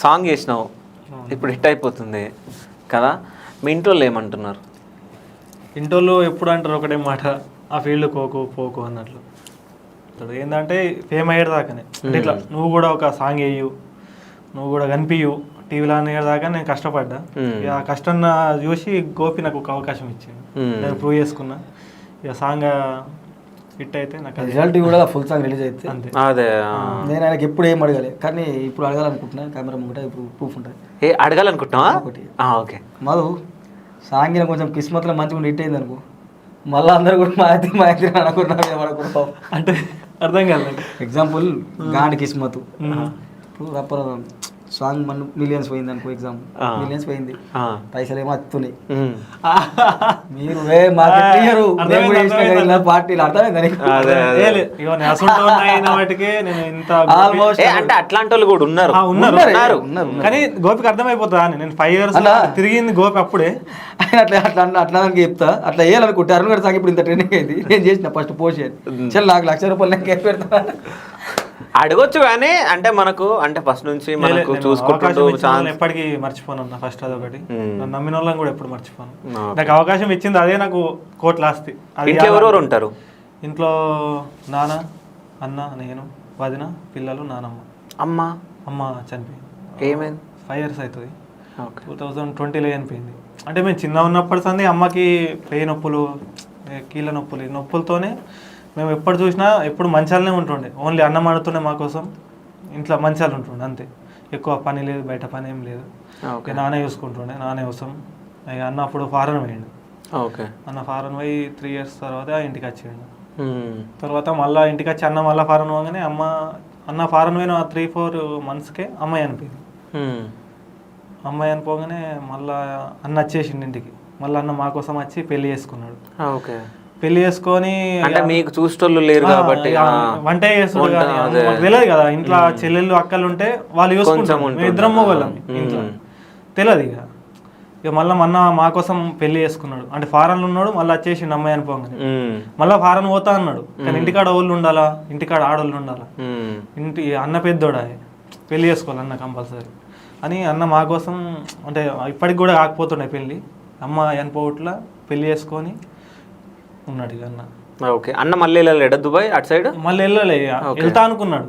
Song చేసినావు, ఇప్పుడు hit అయిపోతుంది కదా, మీ ఇంట్లో ఏమంటున్నారు? ఇంటోళ్ళు ఎప్పుడు అంటారు ఒకటే మాట, ఆ ఫీల్డ్ పోకు అన్నట్లు. ఇప్పుడు ఏంటంటే ఫేమ్ అయ్యేదాకానే అంటే ఇట్లా నువ్వు కూడా ఒక సాంగ్ వేయు, నువ్వు కూడా కనిపించు టీవీలో అనేదాకా నేను కష్టపడ్డా. ఆ కష్టం చూసి గోపి నాకు ఒక అవకాశం ఇచ్చింది, నేను ప్రూవ్ చేసుకున్నా. ఇక సాంగ్ హిట్ అయితే నాకు రిజల్ట్ కూడా ఫుల్ సాంగ్ రిలీజ్ అయితే అంతే. అదే నేను ఆయనకి ఎప్పుడు ఏం అడగాలి, కానీ ఇప్పుడు అడగాలనుకుంటున్నా. కెమెరా ముంగట ఇప్పుడు ప్రూఫ్ ఉంటుంది అడగాలనుకుంటున్నావా? ఒకటి ఓకే. మధు సాంగ్ కొంచెం కిస్మత్లో మంచిగా హిట్ అయింది అనుకో, మళ్ళీ అందరు కూడా మా ఇద్దరు అనుకున్నాం అంటే అర్థం కాదు. ఎగ్జాంపుల్ గాండి కిస్మత్, ఇప్పుడు రప్పర్ సాంగ్ మన మిలియన్స్ పోయింది అనుకో, ఎగ్జాంపుల్ మిలియన్స్ పోయింది, పైసలు ఏమో వస్తున్నాయి, మీరు పార్టీలు ఆల్మోస్ట్ అంటే అట్లాంటి వాళ్ళు కూడా ఉన్నారు. కానీ గోపికి అర్థమైపోతుందా, నేను 5 years తిరిగింది గోపి అప్పుడే. అట్లా చెప్తా, అట్లా వేయాలనుకుంటే అరుణ్ గారి సాంగ్ ఇప్పుడు ఇంత ట్రెండింగ్ అయింది, నేను చేసిన ఫస్ట్ పోస్ట్ చల్ నాకు ₹1,00,000 నేను కేసు పెడతా అడగొచ్చు. కానీ అంటే మనకు అంటే ఫస్ట్ నుంచి మనకు చూసుకుంటూ ఎప్పటికీ మర్చిపోను అన్న. ఫస్ట్ అదొకటి, నన్ను నమ్మిన వాళ్ళని కూడా ఎప్పుడు మర్చిపోను. నాకు అవకాశం ఇచ్చింది అదే నాకు కోట్ల ఆస్తి. ఎవరెవరు ఉంటారు ఇంట్లో? నాన్న, అన్న, నేను, వదిన, పిల్లలు, నానమ్మ. అమ్మ చనిపోయింది. ఏమైంది? 5 years అవుతుంది. 2020లో చనిపోయింది. అంటే మేము చిన్న ఉన్నప్పటి సంది అమ్మకి పెయి నొప్పులు, కీళ్ళ నొప్పులు, ఈ నొప్పులతోనే మేము ఎప్పుడు చూసినా ఎప్పుడు మంచాలనే ఉంటుండే. ఓన్లీ అన్నం ఆడుతుండే మా కోసం, ఇంట్లో మంచాలు ఉంటుండే అంతే. ఎక్కువ పని లేదు, బయట పని ఏం లేదు. నానే చూసుకుంటుండే, నానే కోసం. అన్న అప్పుడు ఫారెన్ పోయిండు. అన్న ఫారెన్ పోయి 3 years తర్వాత ఇంటికి వచ్చిండు. తర్వాత మళ్ళీ ఇంటికి వచ్చి అన్న మళ్ళీ ఫారెన్ పోగానే అన్న ఫారెన్ పోయిన 3-4 monthsకే అమ్మాయి అనిపోయింది. అమ్మాయి అనిపోగానే మళ్ళీ అన్న వచ్చేసిండు ఇంటికి. మళ్ళీ అన్న మా కోసం వచ్చి పెళ్లి చేసుకున్నాడు. పెళ్లి చేసుకొని అంటే మీకు చూసేటోళ్ళు లేరు కాబట్టి వంట చేస్తుండే, తెలియదు కదా ఇంట్లో చెల్లెళ్ళు అక్కలు ఉంటే వాళ్ళు చూసుకుంటాం. మేము ఇద్దరం మొగలం ఇంట్లో, తెలియదు. ఇక మళ్ళీ మా కోసం పెళ్లి చేసుకున్నాడు. అంటే ఫారెన్లో ఉన్నాడు, మళ్ళీ వచ్చేసిండు అమ్మాయి అనిపోగానే. మళ్ళీ ఫారెన్ పోతా అన్నాడు, కానీ ఇంటికాడ వాళ్ళు ఉండాలా, ఇంటికాడ ఆడోళ్ళు ఉండాలా. అన్న పెద్దోడా, పెళ్లి చేసుకోవాలి అన్న కంపల్సరీ అని అన్న మా కోసం. అంటే ఇప్పటికి కూడా కాకపోతుండే పెళ్ళి. అమ్మ చనిపోవట్లా పెళ్లి చేసుకొని ఉన్నాడు ఇక అన్న. అన్న మళ్ళీ వెళ్ళాడు దుబాయ్ అటు సైడ్, మళ్ళీ వెళ్ళలే, వెళ్తా అనుకున్నాడు.